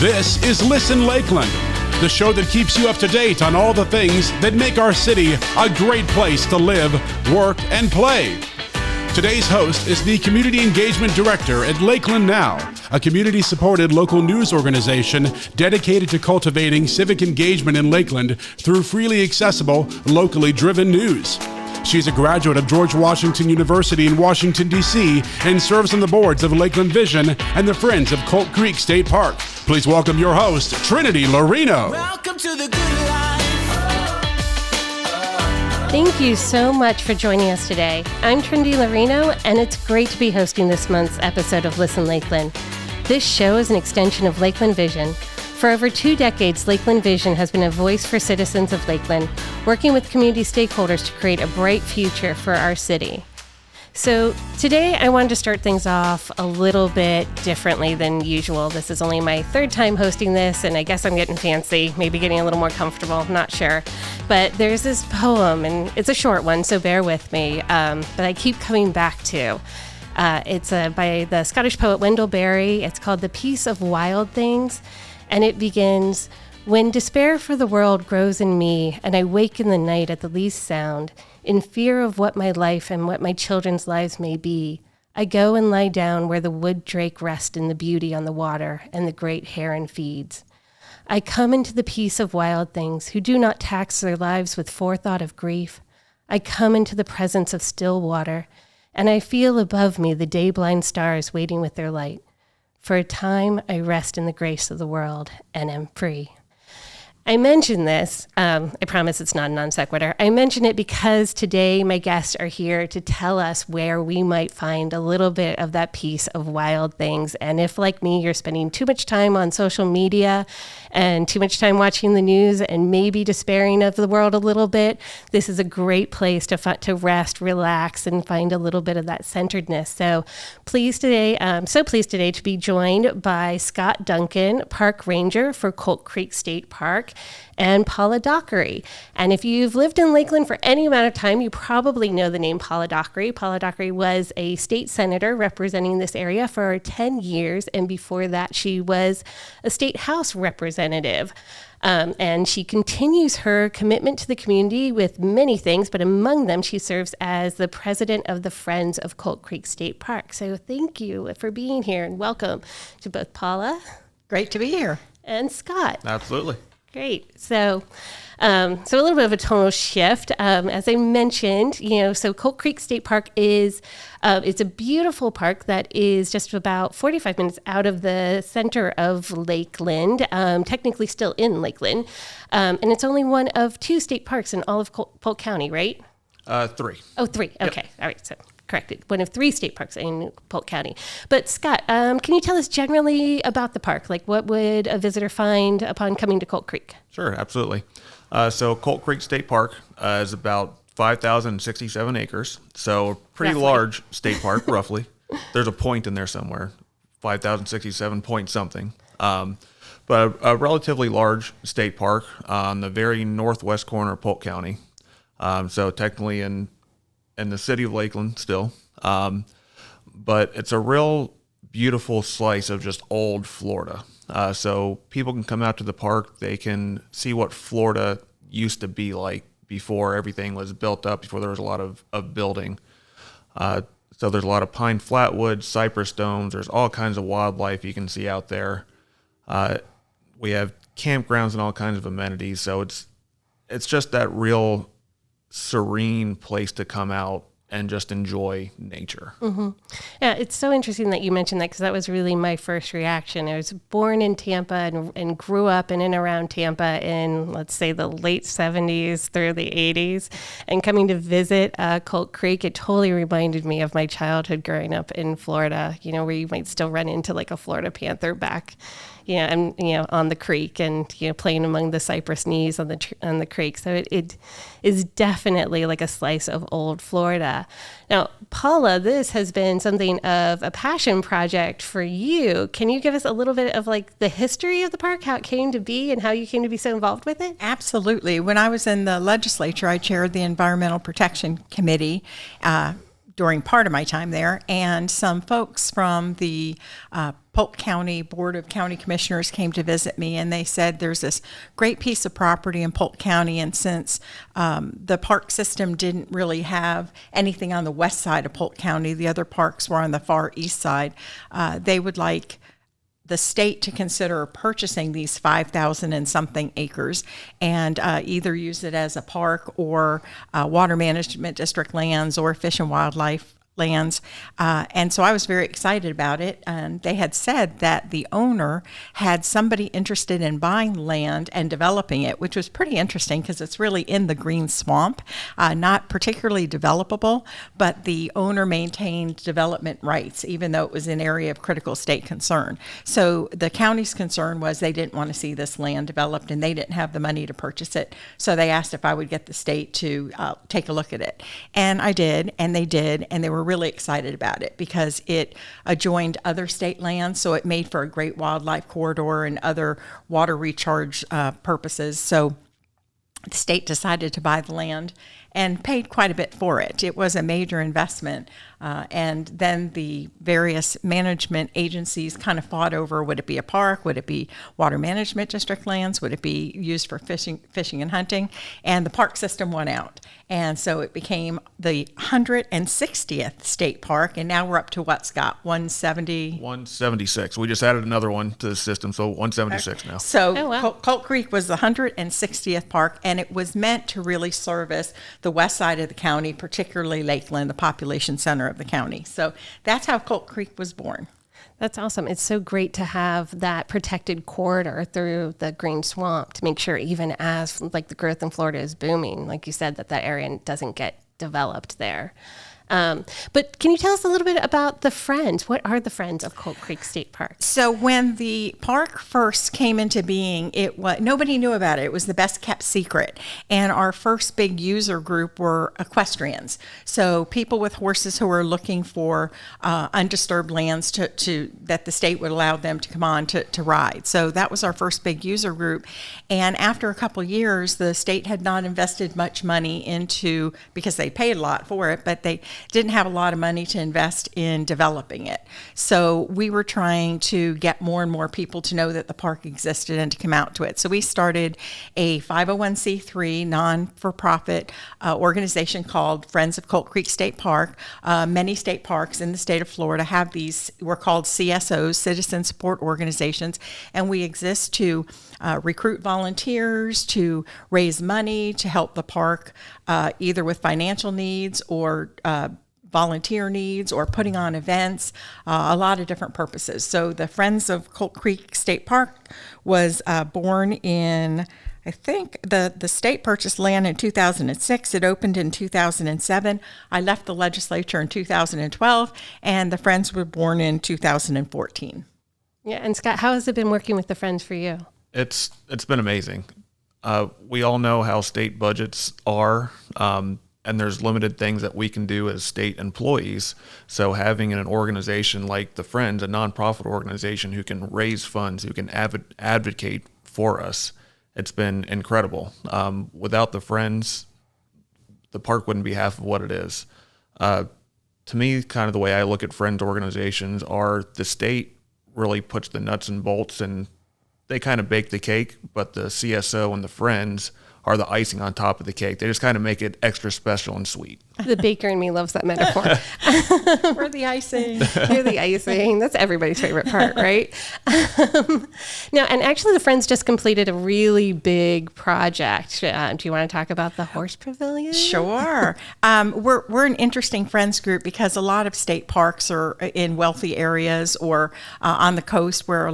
This is Listen Lakeland, the show that keeps you up to date on all the things that make our city a great place to live, work, and play. Today's host is the Community Engagement Director at Lakeland Now, a community-supported local news organization dedicated to cultivating civic engagement in Lakeland through freely accessible, locally driven news. She's a graduate of George Washington University in Washington, D.C., and serves on the boards of Lakeland Vision and the Friends of Colt Creek State Park. Please welcome your host, Trinity Lorino. Welcome to the good life. Thank you so much for joining us today. I'm Trinity Lorino, and it's great to be hosting this month's episode of Listen Lakeland. This show is an extension of Lakeland Vision. For over 2 decades, Lakeland Vision has been a voice for citizens of Lakeland, working with community stakeholders to create a bright future for our city. So today I wanted to start things off a little bit differently than usual. This is only my 3rd time hosting this, and I guess I'm getting fancy, maybe getting a little more comfortable, not sure. But there's this poem, and it's a short one, so bear with me, but I keep coming back to. It's by the Scottish poet Wendell Berry. It's called The Peace of Wild Things. And it begins, when despair for the world grows in me, and I wake in the night at the least sound, in fear of what my life and what my children's lives may be, I go and lie down where the wood drake rests in the beauty on the water and the great heron feeds. I come into the peace of wild things who do not tax their lives with forethought of grief. I come into the presence of still water, and I feel above me the day-blind stars waiting with their light. For a time, I rest in the grace of the world and am free. I mention this, I promise it's not a non sequitur. I mention it because today my guests are here to tell us where we might find a little bit of that piece of wild things. And if, like me, you're spending too much time on social media and too much time watching the news and maybe despairing of the world a little bit, this is a great place to rest, relax, and find a little bit of that centeredness. So pleased today to be joined by Scott Duncan, Park Ranger for Colt Creek State Park, and Paula Dockery. And if you've lived in Lakeland for any amount of time, you probably know the name Paula Dockery. Paula Dockery was a state senator representing this area for 10 years, and before that she was a state house representative. And she continues her commitment to the community with many things, but among them, she serves as the president of the Friends of Colt Creek State Park. So thank you for being here, and welcome to both Paula. Great to be here. And Scott. Absolutely. Great. So a little bit of a tonal shift. As I mentioned, so Colt Creek State Park is, it's a beautiful park that is just about 45 minutes out of the center of Lakeland, technically still in Lakeland. And it's only one of 2 state parks in all of Polk County, right? 3. Oh, 3. Okay. Yep. All right. So corrected. One of 3 state parks in Polk County. But Scott, can you tell us generally about the park? Like, what would a visitor find upon coming to Colt Creek? Sure, absolutely. So Colt Creek State Park is about 5,067 acres. So a pretty large state park, roughly. There's a point in there somewhere, 5,067 point something. But a relatively large state park on the very northwest corner of Polk County. So technically in the city of Lakeland still. But it's a real beautiful slice of just old Florida. So people can come out to the park. They can see what Florida used to be like before everything was built up, before there was a lot of building. So there's a lot of pine flatwoods, cypress domes. There's all kinds of wildlife you can see out there. We have campgrounds and all kinds of amenities. So it's just that real serene place to come out and just enjoy nature. Mm-hmm. Yeah, it's so interesting that you mentioned that, because that was really my first reaction. I was born in Tampa and grew up in and around Tampa in, let's say, the late 70s through the 80s. And coming to visit Colt Creek, it totally reminded me of my childhood growing up in Florida, where you might still run into like a Florida panther back on the creek, and playing among the cypress knees on the creek. So it is definitely like a slice of old Florida. Now, Paula, this has been something of a passion project for you. Can you give us a little bit of like the history of the park, how it came to be, and how you came to be so involved with it? Absolutely. When I was in the legislature, I chaired the Environmental Protection Committee during part of my time there, and some folks from the Polk County Board of County Commissioners came to visit me, and they said there's this great piece of property in Polk County, and since the park system didn't really have anything on the west side of Polk County, the other parks were on the far east side, they would like the state to consider purchasing these 5,000 and something acres and either use it as a park or water management district lands or fish and wildlife lands. And so I was very excited about it. And they had said that the owner had somebody interested in buying land and developing it, which was pretty interesting because it's really in the green swamp, not particularly developable, but the owner maintained development rights, even though it was an area of critical state concern. So the county's concern was they didn't want to see this land developed and they didn't have the money to purchase it. So they asked if I would get the state to take a look at it. And I did, and they did, and they were really excited about it because it adjoined other state lands, so it made for a great wildlife corridor and other water recharge purposes. So the state decided to buy the land and paid quite a bit for it. It was a major investment. And then the various management agencies kind of fought over, would it be a park? Would it be water management district lands? Would it be used for fishing and hunting? And the park system won out. And so it became the 160th state park. And now we're up to what, Scott? 170? 176. We just added another one to the system, so 176 now. So Colt Creek was the 160th park, and it was meant to really service the west side of the county, particularly Lakeland, the population center of the county. So that's how Colt Creek was born. That's awesome. It's so great to have that protected corridor through the green swamp to make sure even as like the growth in Florida is booming, like you said, that area doesn't get developed there. But can you tell us a little bit about the Friends? What are the Friends of Colt Creek State Park? So when the park first came into being, nobody knew about it. It was the best kept secret. And our first big user group were equestrians. So people with horses who were looking for undisturbed lands that the state would allow them to come on to ride. So that was our first big user group. And after a couple years, the state had not invested much money into, because they paid a lot for it, but they didn't have a lot of money to invest in developing it. So we were trying to get more and more people to know that the park existed and to come out to it. So we started a 501c3 non-for-profit organization called Friends of Colt Creek State Park. Many state parks in the state of Florida have these, we're called CSOs, Citizen Support Organizations, and we exist to recruit volunteers, to raise money, to help the park either with financial needs or volunteer needs or putting on events, a lot of different purposes. So the Friends of Colt Creek State Park was born in, I think the state purchased land in 2006. It opened in 2007. I left the legislature in 2012, and the Friends were born in 2014. Yeah, and Scott, how has it been working with the Friends for you? It's been amazing. We all know how state budgets are, and there's limited things that we can do as state employees. So having an organization like the Friends, a nonprofit organization who can raise funds, who can advocate for us, it's been incredible. Without the Friends, the park wouldn't be half of what it is. To me, kind of the way I look at Friends organizations are the state really puts the nuts and bolts and they kind of bake the cake, but the CSO and the Friends are the icing on top of the cake. They just kind of make it extra special and sweet. The baker in me loves that metaphor. We're the icing. You're the icing. That's everybody's favorite part, right? Now, and actually the Friends just completed a really big project. Do you want to talk about the horse pavilion? Sure. We're an interesting Friends group because a lot of state parks are in wealthy areas or on the coast where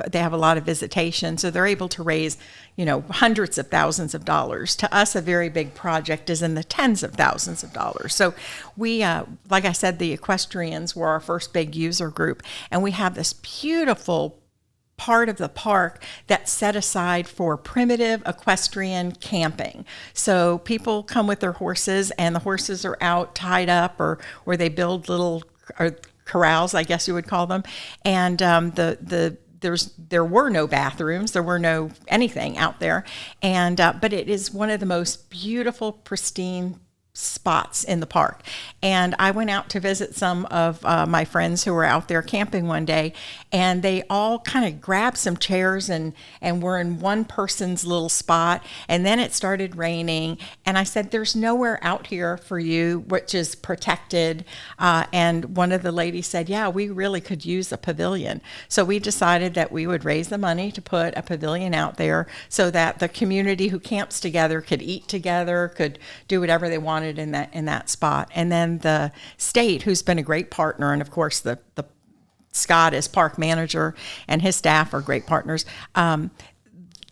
they have a lot of visitation. So they're able to raise, hundreds of thousands of dollars. To us, a very big project is in the tens of thousands of dollars. So we, like I said, the equestrians were our first big user group, and we have this beautiful part of the park that's set aside for primitive equestrian camping. So people come with their horses, and the horses are out tied up, or where they build little corrals, I guess you would call them, and there were no bathrooms, there were no anything out there, and but it is one of the most beautiful, pristine spots in the park. And I went out to visit some of my friends who were out there camping one day, and they all kind of grabbed some chairs and were in one person's little spot. And then it started raining, and I said, there's nowhere out here for you, which is protected. And one of the ladies said, yeah, we really could use a pavilion. So we decided that we would raise the money to put a pavilion out there so that the community who camps together could eat together, could do whatever they wanted in that spot. And then the state, who's been a great partner, and of course the Scott is park manager and his staff are great partners.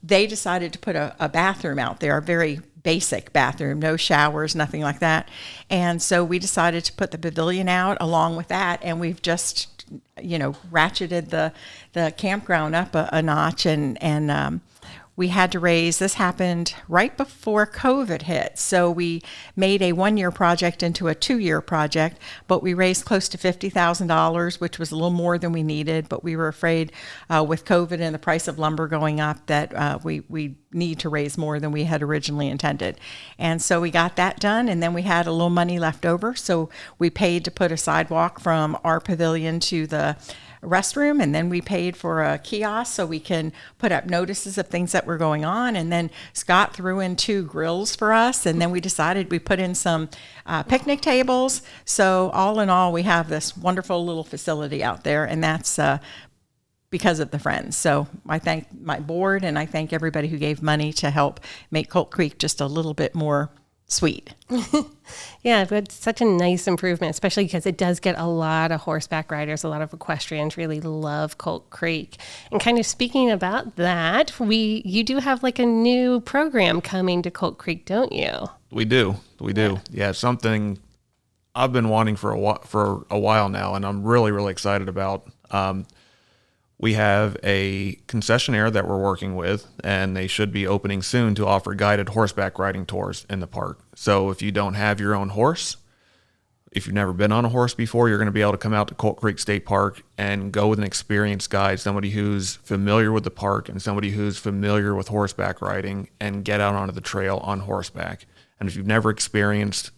They decided to put a bathroom out there, a very basic bathroom, no showers, nothing like that. And so we decided to put the pavilion out along with that, and we've just ratcheted the campground up a notch, and we had to raise, this happened right before COVID hit. So we made a 1-year project into a 2-year project, but we raised close to $50,000, which was a little more than we needed. But we were afraid with COVID and the price of lumber going up that we need to raise more than we had originally intended. And so we got that done, and then we had a little money left over. So we paid to put a sidewalk from our pavilion to the restroom, and then we paid for a kiosk so we can put up notices of things that were going on. And then Scott threw in 2 grills for us, and then we decided we put in some picnic tables. So all in all, we have this wonderful little facility out there, and that's because of the friends. So I thank my board, and I thank everybody who gave money to help make Colt Creek just a little bit more sweet. Yeah, but it's such a nice improvement, especially because it does get a lot of horseback riders, a lot of equestrians really love Colt Creek. And kind of speaking about that, you do have like a new program coming to Colt Creek, don't you? We do. Yeah, something I've been wanting for a while now, and I'm really, really excited about. We have a concessionaire that we're working with, and they should be opening soon to offer guided horseback riding tours in the park. So if you don't have your own horse, if you've never been on a horse before, you're going to be able to come out to Colt Creek State Park and go with an experienced guide, somebody who's familiar with the park and somebody who's familiar with horseback riding, and get out onto the trail on horseback. And if you've never experienced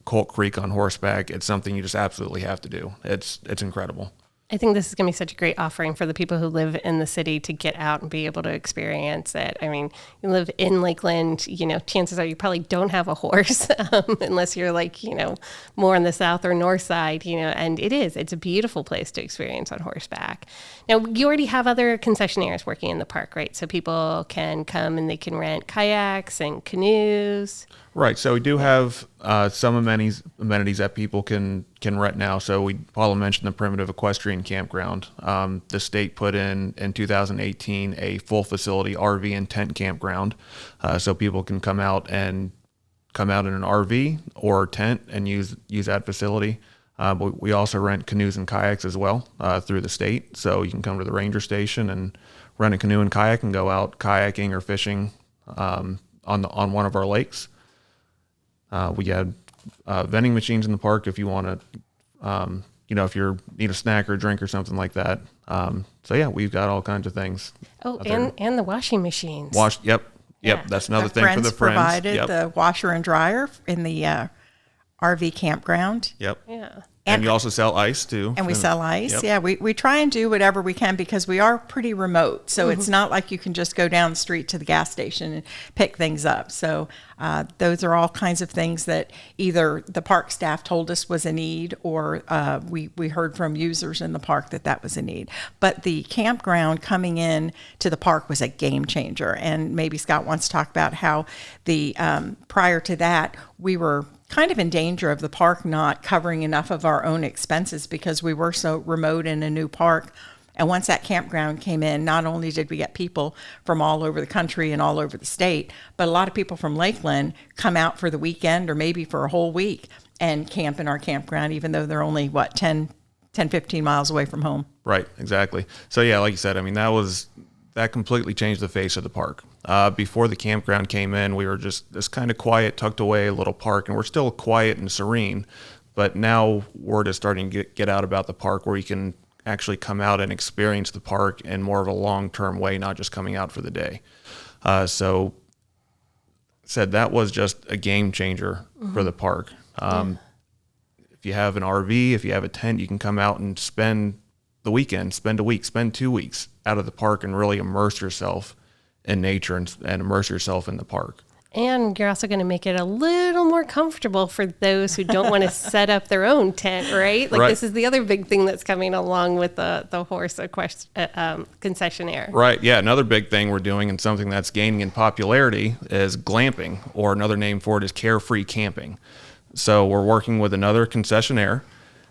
Colt Creek on horseback, it's something you just absolutely have to do. It's incredible. I think this is going to be such a great offering for the people who live in the city to get out and be able to experience it. I mean, you live in Lakeland, chances are you probably don't have a horse unless you're like, more on the south or north side, and it's a beautiful place to experience on horseback. Now, you already have other concessionaires working in the park, right? So people can come and they can rent kayaks and canoes. Right. So we do have some amenities that people can rent now. So Paula mentioned the Primitive Equestrian Campground. The state put in 2018 a full facility RV and tent campground, so people can come out in an RV or tent and use that facility. But we also rent canoes and kayaks as well through the state. So you can come to the ranger station and rent a canoe and kayak and go out kayaking or fishing on one of our lakes. We had vending machines in the park if you want to, if you need a snack or a drink or something like that. So yeah, we've got all kinds of things. Oh, and the washing machines. Yep. Yeah. That's another thing for the friends. Provided the washer and dryer in the RV campground. Yep. Yeah. And you also sell ice too. And we sell ice. Yep. Yeah, we try and do whatever we can because we are pretty remote. So it's not like you can just go down the street to the gas station and pick things up. So those are all kinds of things that either the park staff told us was a need or we heard from users in the park that was a need. But the campground coming in to the park was a game changer. And maybe Scott wants to talk about how the prior to that, we were kind of in danger of the park not covering enough of our own expenses because we were so remote in a new park. And once that campground came in, not only did we get people from all over the country and all over the state, but a lot of people from Lakeland come out for the weekend or maybe for a whole week and camp in our campground, even though they're only, 10, 15 miles away from home. Right, exactly. So yeah, like you said, I mean, that completely changed the face of the park. Before the campground came in, we were just this kind of quiet, tucked away little park, and we're still quiet and serene. But now word is starting to get out about the park where you can actually come out and experience the park in more of a long-term way, not just coming out for the day. So said, that was just a game changer for the park. If you have an RV, if you have a tent, you can come out and spend the weekend, spend a week, spend 2 weeks out of the park and really immerse yourself in nature and immerse yourself in the park. And you're also going to make it a little more comfortable for those who don't want to set up their own tent, right? Like this is the other big thing that's coming along with the horse concessionaire. Right. Yeah. Another big thing we're doing and something that's gaining in popularity is glamping, or another name for it is carefree camping. So we're working with another concessionaire,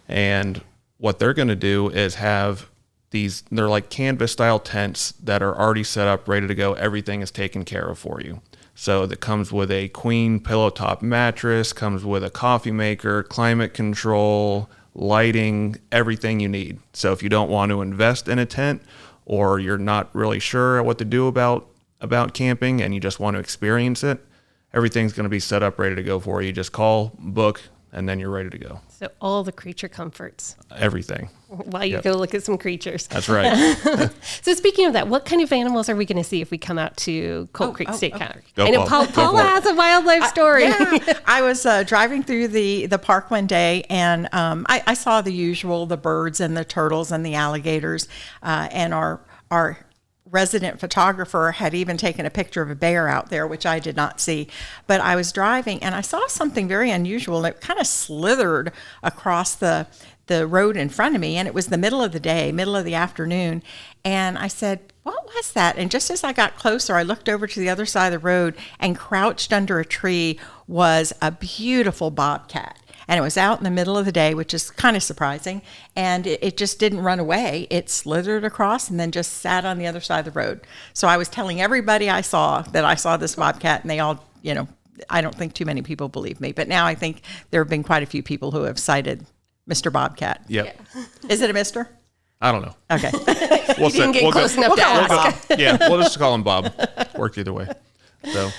and what they're going to do is have they're like canvas style tents that are already set up, ready to go. Everything is taken care of for you. So that comes with a queen pillow top mattress, comes with a coffee maker, climate control, lighting, everything you need. So if you don't want to invest in a tent, or you're not really sure what to do about camping and you just want to experience it, everything's going to be set up, ready to go for you. Just call, book, and then you're ready to go. So all the creature comforts. Everything. While you go look at some creatures. That's right. So speaking of that, what kind of animals are we going to see if we come out to Colt Creek State Park? Go, I know Paula has a wildlife story. I was driving through the park one day, and I saw the usual, the birds and the turtles and the alligators, and our resident photographer had even taken a picture of a bear out there, which I did not see. But I was driving and I saw something very unusual. It kind of slithered across the road in front of me, and it was the middle of the day, middle of the afternoon. And I said, what was that? And just as I got closer, I looked over to the other side of the road, and crouched under a tree was a beautiful bobcat. And it was out in the middle of the day, which is kind of surprising. And it just didn't run away. It slithered across and then just sat on the other side of the road. So I was telling everybody I saw that I saw this bobcat, and they all, I don't think too many people believe me. But now I think there have been quite a few people who have cited Mr. Bobcat. Yep. Yeah. Is it a Mr.? I don't know. Okay. You didn't get close enough to ask. Yeah, we'll just call him Bob. Worked either way. So,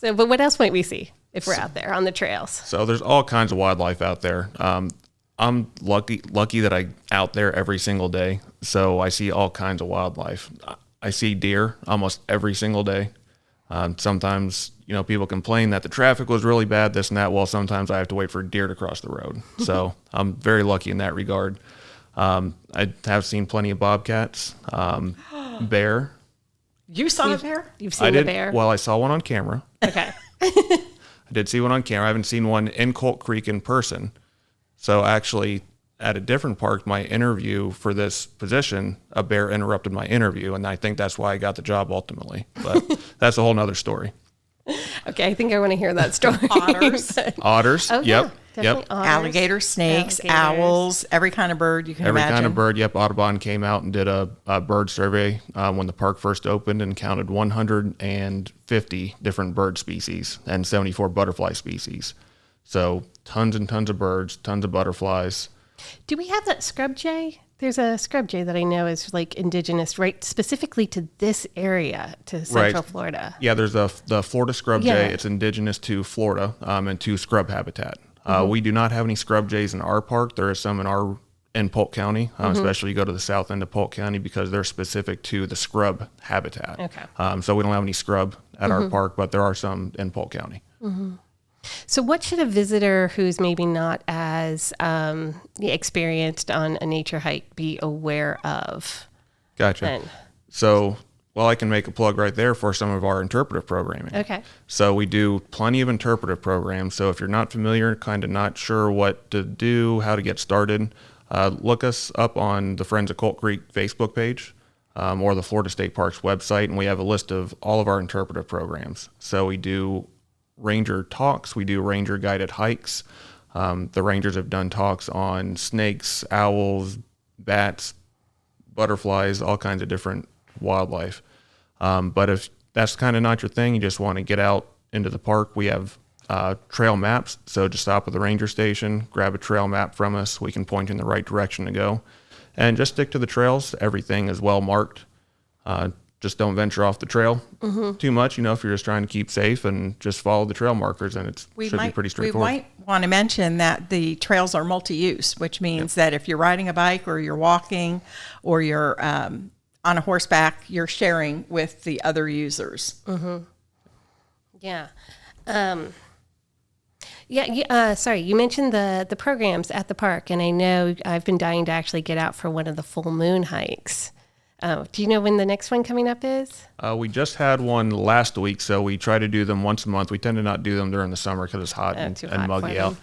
but what else might we see if we're out there on the trails? So there's all kinds of wildlife out there. I'm lucky that I'm out there every single day. So I see all kinds of wildlife. I see deer almost every single day. Sometimes, people complain that the traffic was really bad, this and that. Well, sometimes I have to wait for deer to cross the road. So I'm very lucky in that regard. I have seen plenty of bobcats, bear. You saw a bear? You've seen a bear? Well, I saw one on camera. Okay. I did see one on camera. I haven't seen one in Colt Creek in person. So actually, at a different park, my interview for this position, a bear interrupted my interview, and I think that's why I got the job ultimately. But that's a whole nother story. Okay, I think I want to hear that story. Otters. Oh, yep. Yeah, Yep. otters. Alligators, snakes, owls, every kind of bird you can imagine. Every kind of bird. Yep. Audubon came out and did a bird survey when the park first opened, and counted 150 different bird species and 74 butterfly species. So tons and tons of birds, tons of butterflies. Do we have that scrub jay? There's a scrub jay that I know is like indigenous, right? Specifically to this area, to Central Florida. Yeah, there's the Florida scrub jay. It's indigenous to Florida and to scrub habitat. We do not have any scrub jays in our park. There are some in Polk County, especially you go to the south end of Polk County, because they're specific to the scrub habitat. Okay. So we don't have any scrub at our park, but there are some in Polk County. So what should a visitor who's maybe not as experienced on a nature hike be aware of? Gotcha. Then? So, I can make a plug right there for some of our interpretive programming. Okay. So we do plenty of interpretive programs. So if you're not familiar, kind of not sure what to do, how to get started, look us up on the Friends of Colt Creek Facebook page or the Florida State Parks website, and we have a list of all of our interpretive programs. So we do ranger talks, we do ranger guided hikes. The rangers have done talks on snakes, owls, bats, butterflies, all kinds of different wildlife. But if that's kind of not your thing, you just want to get out into the park, we have trail maps. So just stop at the ranger station, grab a trail map from us. We can point you in the right direction to go. And just stick to the trails. Everything is well marked. Just don't venture off the trail too much, if you're just trying to keep safe, and just follow the trail markers, and it should be pretty straightforward. We might want to mention that the trails are multi-use, which means that if you're riding a bike or you're walking or you're on a horseback, you're sharing with the other users. Yeah. Sorry, you mentioned the programs at the park, and I know I've been dying to actually get out for one of the full moon hikes. Do you know when the next one coming up is? We just had one last week, so we try to do them once a month. We tend to not do them during the summer because it's hot and muggy out.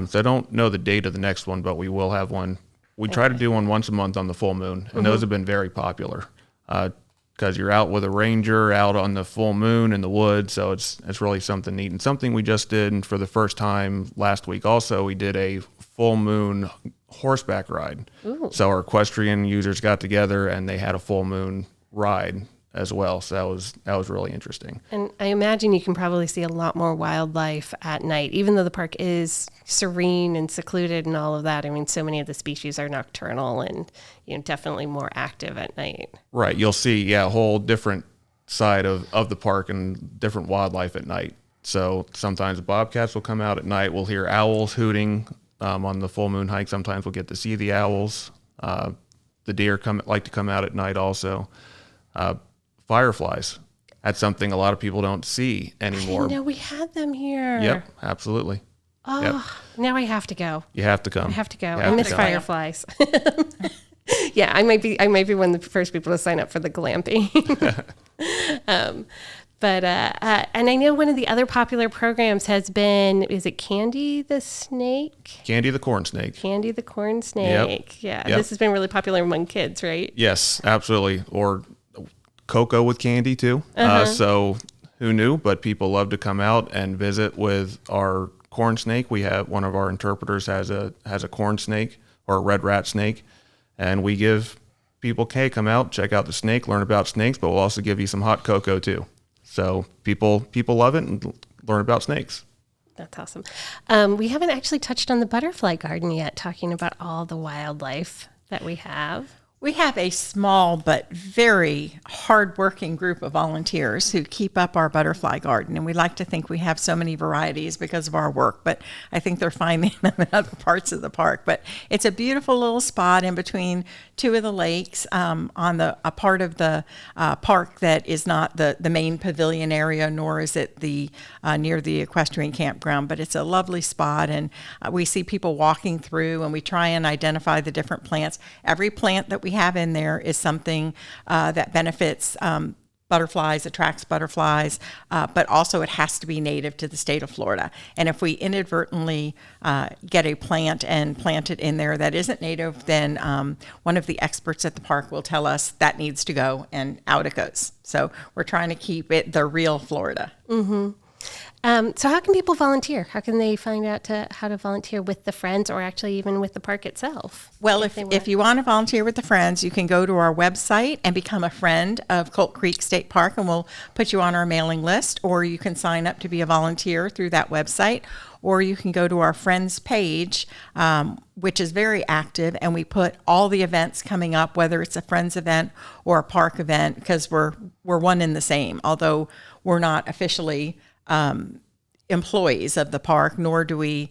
So I don't know the date of the next one, but we will have one. We try to do one once a month on the full moon, and those have been very popular because you're out with a ranger out on the full moon in the woods, so it's really something neat. And something we just did for the first time last week also, we did a full moon horseback ride. Ooh. So our equestrian users got together and they had a full moon ride as well. So that was really interesting. And I imagine you can probably see a lot more wildlife at night, even though the park is serene and secluded and all of that. I mean, so many of the species are nocturnal and definitely more active at night. Right. You'll see, a whole different side of the park and different wildlife at night. So sometimes bobcats will come out at night. We'll hear owls hooting on the full moon hike. Sometimes we'll get to see the owls. The deer like to come out at night also. Fireflies. That's something a lot of people don't see anymore. I didn't know we had them here. Yep, absolutely. Oh, yep. Now I have to go. You have to come. I have to go. I miss fireflies. Yeah, I might be one of the first people to sign up for the glamping. And I know one of the other popular programs has been, is it Candy the Snake? Candy the Corn Snake. Candy the Corn Snake. Yep. Yeah, this has been really popular among kids, right? Yes, absolutely. Or cocoa with candy too. So who knew? But people love to come out and visit with our corn snake. We have one of our interpreters has a corn snake or a red rat snake, and we give people, come out, check out the snake, learn about snakes, but we'll also give you some hot cocoa too. So people love it and learn about snakes. That's awesome. We haven't actually touched on the butterfly garden yet, talking about all the wildlife that we have. We have a small but very hardworking group of volunteers who keep up our butterfly garden, and we like to think we have so many varieties because of our work, but I think they're finding them in other parts of the park. But it's a beautiful little spot in between two of the lakes on a part of the park that is not the main pavilion area, nor is it the near the equestrian campground, but it's a lovely spot, and we see people walking through, and we try and identify the different plants. Every plant that we have in there is something that benefits butterflies, attracts butterflies, but also it has to be native to the state of Florida. And if we inadvertently get a plant and plant it in there that isn't native, then one of the experts at the park will tell us that needs to go, and out it goes. So we're trying to keep it the real Florida. Mm-hmm. So how can people volunteer? How can they find out how to volunteer with the Friends, or actually even with the park itself? Well, if you want to volunteer with the Friends, you can go to our website and become a friend of Colt Creek State Park, and we'll put you on our mailing list, or you can sign up to be a volunteer through that website, or you can go to our Friends page, which is very active, and we put all the events coming up, whether it's a Friends event or a park event, because we're one in the same, although we're not officially employees of the park, nor do we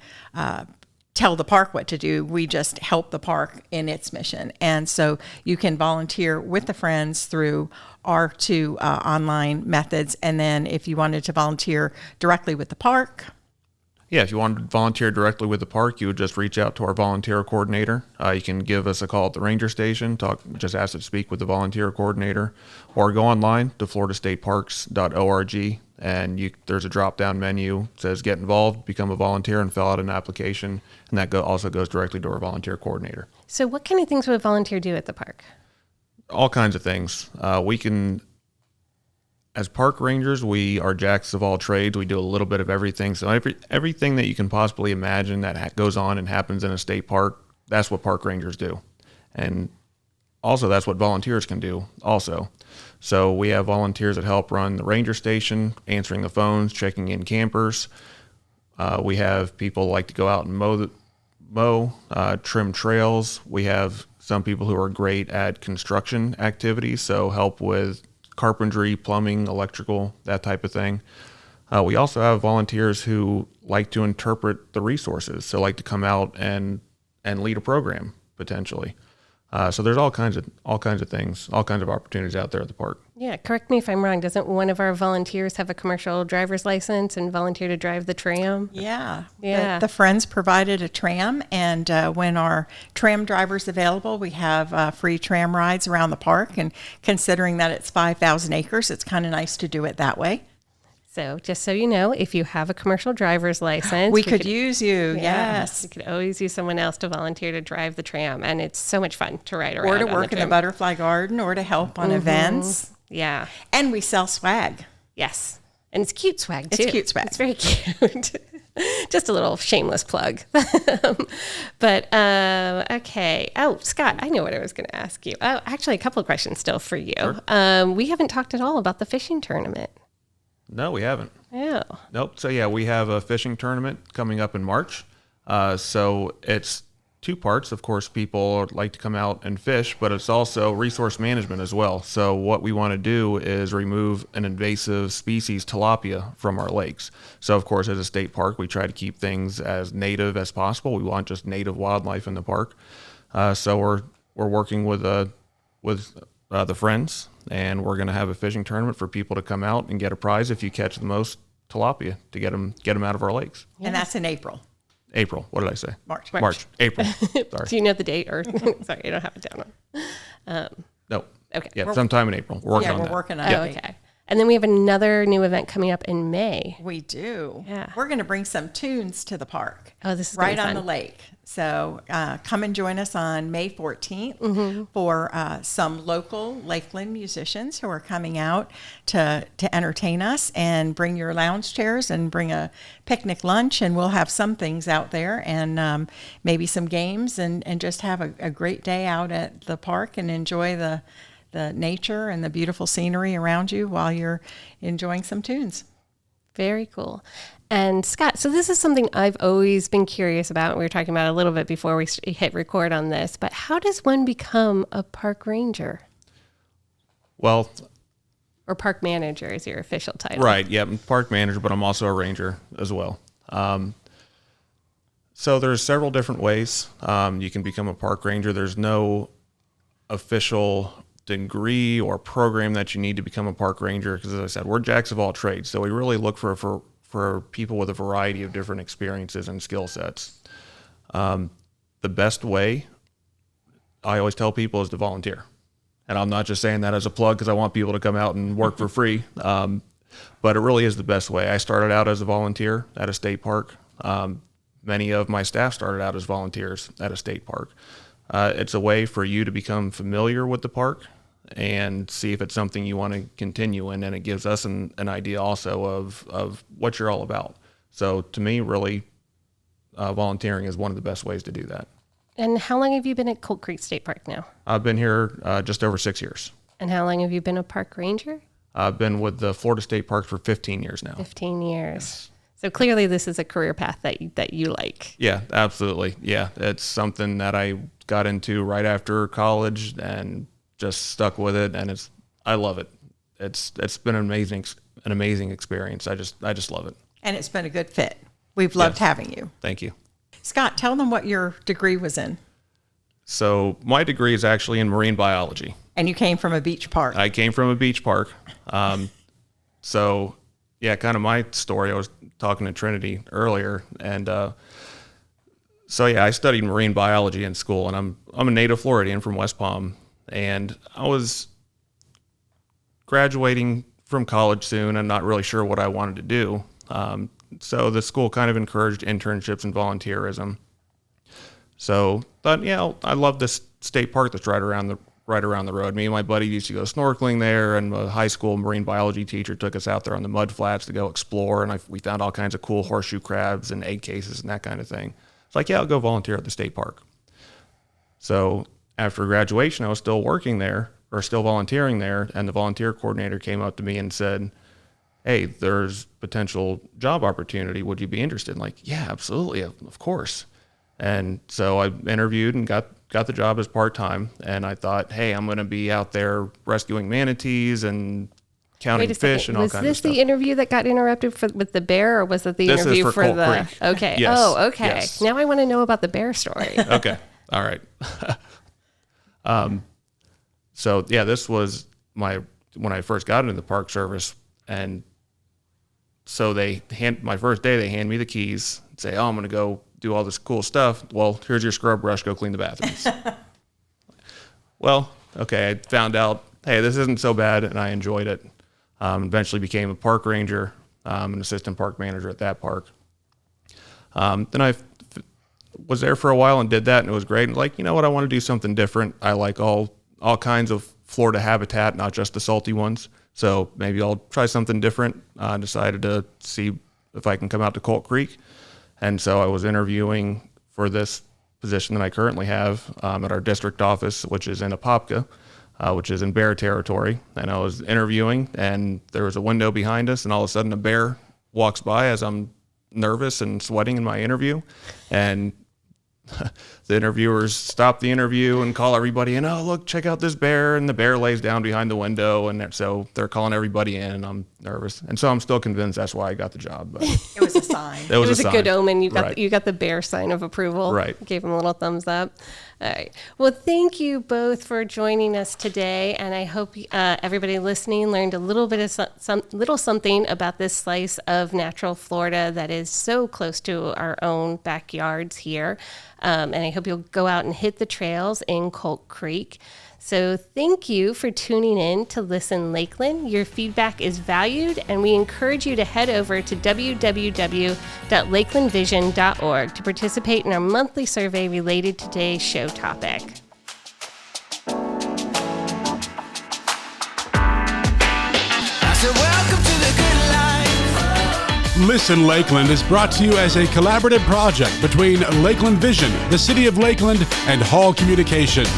tell the park what to do. We just help the park in its mission. And so you can volunteer with the Friends through our two online methods. And then if you wanted to volunteer directly with the park, if you want to volunteer directly with the park, you would just reach out to our volunteer coordinator. You can give us a call at the ranger station, just ask to speak with the volunteer coordinator, or go online to floridastateparks.org, and there's a drop-down menu that says Get Involved, become a volunteer, and fill out an application, and that also goes directly to our volunteer coordinator. So what kind of things would a volunteer do at the park? All kinds of things. As park rangers, we are jacks of all trades. We do a little bit of everything. So everything that you can possibly imagine that goes on and happens in a state park, that's what park rangers do. And also that's what volunteers can do also. So we have volunteers that help run the ranger station, answering the phones, checking in campers. We have people like to go out and trim trails. We have some people who are great at construction activities, so help with carpentry, plumbing, electrical, that type of thing. We also have volunteers who like to interpret the resources, so like to come out and lead a program potentially. So there's all kinds of things, all kinds of opportunities out there at the park. Yeah, correct me if I'm wrong. Doesn't one of our volunteers have a commercial driver's license and volunteer to drive the tram? Yeah. Yeah. The Friends provided a tram, and when our tram driver's available, we have free tram rides around the park. And considering that it's 5,000 acres, it's kind of nice to do it that way. So just so you know, if you have a commercial driver's license, We could use you, yes. You could always use someone else to volunteer to drive the tram, and it's so much fun to ride around. Or to on work in the tram. butterfly garden, or to help on events. Yeah. And we sell swag. Yes. And it's cute swag, too. It's cute swag. It's very cute. Just a little shameless plug. But, okay. Oh, Scott, I know what I was going to ask you. Oh, actually, a couple of questions still for you. Sure. We haven't talked at all about the fishing tournament. No, we haven't. Yeah. Nope. So yeah, we have a fishing tournament coming up in March. So it's two parts. Of course, people like to come out and fish, but it's also resource management as well. So what we want to do is remove an invasive species, tilapia, from our lakes. So of course, as a state park, we try to keep things as native as possible. We want just native wildlife in the park. So we're working with the Friends, and we're going to have a fishing tournament for people to come out and get a prize if you catch the most tilapia to get them out of our lakes. And that's in April. April. What did I say? March. April. Sorry. Do you know the date? Or sorry, I don't have it down. No. Okay. Yeah, sometime in April. We're working on that. We're working on Oh, it. okay. And then we have another new event coming up in May. We do. Yeah. We're going to bring some tunes to the park. Oh, this is gonna right be on fun. the lake. So come and join us on May 14th for some local Lakeland musicians who are coming out to entertain us, and bring your lounge chairs and bring a picnic lunch, and we'll have some things out there, and maybe some games, and just have a great day out at the park and enjoy the nature and the beautiful scenery around you while you're enjoying some tunes. Very cool. And Scott, so this is something I've always been curious about. We were talking about it a little bit before we hit record on this, but how does one become a park ranger? Well, or park manager is your official title. right. Yeah, I'm park manager, but I'm also a ranger as well. So there's several different ways you can become a park ranger. There's no official degree or program that you need to become a park ranger, because as I said, we're jacks of all trades. So we really look for people with a variety of different experiences and skill sets. The best way, I always tell people, is to volunteer. And I'm not just saying that as a plug because I want people to come out and work for free, but it really is the best way. I started out as a volunteer at a state park. Many of my staff started out as volunteers at a state park. It's a way for you to become familiar with the park and see if it's something you want to continue in, and it gives us an idea also of what you're all about. So to me, really, volunteering is one of the best ways to do that. And how long have you been at Colt Creek State Park now? I've been here just over 6 years. And how long have you been a park ranger? I've been with the Florida State Park for 15 years now. 15 years. So clearly this is a career path that you like. Yeah, absolutely. Yeah, it's something that I got into right after college and just stuck with it, and I love it. It's been an amazing experience. I just love it. And it's been a good fit. We've loved having you. Thank you. Scott, tell them what your degree was in. So my degree is actually in marine biology. And you came from a beach park. I came from a beach park. So yeah, kind of my story. I was talking to Trinity earlier, and so yeah, I studied marine biology in school, and I'm a native Floridian from West Palm, and I was graduating from college soon and not really sure what I wanted to do. So the school kind of encouraged internships and volunteerism. So thought, yeah, I love this state park that's right around the road. Me and my buddy used to go snorkeling there, and a high school marine biology teacher took us out there on the mud flats to go explore, and we found all kinds of cool horseshoe crabs and egg cases and that kind of thing. It's like, yeah, I'll go volunteer at the state park. So after graduation, I was still working there, or still volunteering there, and the volunteer coordinator came up to me and said, hey, there's potential job opportunity. Would you be interested? Like, yeah, absolutely, of course. And so I interviewed and got the job as part-time, and I thought, hey, I'm going to be out there rescuing manatees and counting fish and all kinds of stuff. Was this the interview that got interrupted with the bear, or was it the interview for Colt Creek. Okay. Yes. Oh, okay. Yes. Now I want to know about the bear story. Okay. All right. So yeah, this was when I first got into the Park Service, and so my first day they hand me the keys and say, "Oh, I'm going to go do all this cool stuff. Well, here's your scrub brush. Go clean the bathrooms." Well, okay, I found out, hey, this isn't so bad, and I enjoyed it. Eventually became a park ranger, an assistant park manager at that park. Then I was there for a while and did that, and it was great. And like, you know what, I want to do something different. I like all kinds of Florida habitat, not just the salty ones. So maybe I'll try something different. I decided to see if I can come out to Colt Creek. And so I was interviewing for this position that I currently have at our district office, which is in Apopka, which is in bear territory. And I was interviewing, and there was a window behind us, and all of a sudden a bear walks by as I'm nervous and sweating in my interview. And the interviewers stop the interview and call everybody in. "Oh, look, check out this bear." And the bear lays down behind the window. And so they're calling everybody in, and I'm nervous. And so I'm still convinced that's why I got the job. But It was a sign. It was a sign. good omen. You got Right. you got the bear sign of approval. Right. Gave him a little thumbs up. All right. Well, thank you both for joining us today, and I hope everybody listening learned a little bit of little something about this slice of natural Florida that is so close to our own backyards here. And I hope you'll go out and hit the trails in Colt Creek. So thank you for tuning in to Listen Lakeland. Your feedback is valued, and we encourage you to head over to www.lakelandvision.org to participate in our monthly survey related to today's show topic. I said, welcome to the good life. Listen Lakeland is brought to you as a collaborative project between Lakeland Vision, the City of Lakeland, and Hall Communications.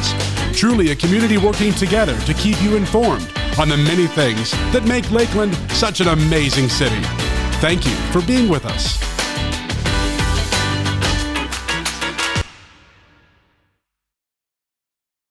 Truly a community working together to keep you informed on the many things that make Lakeland such an amazing city. Thank you for being with us.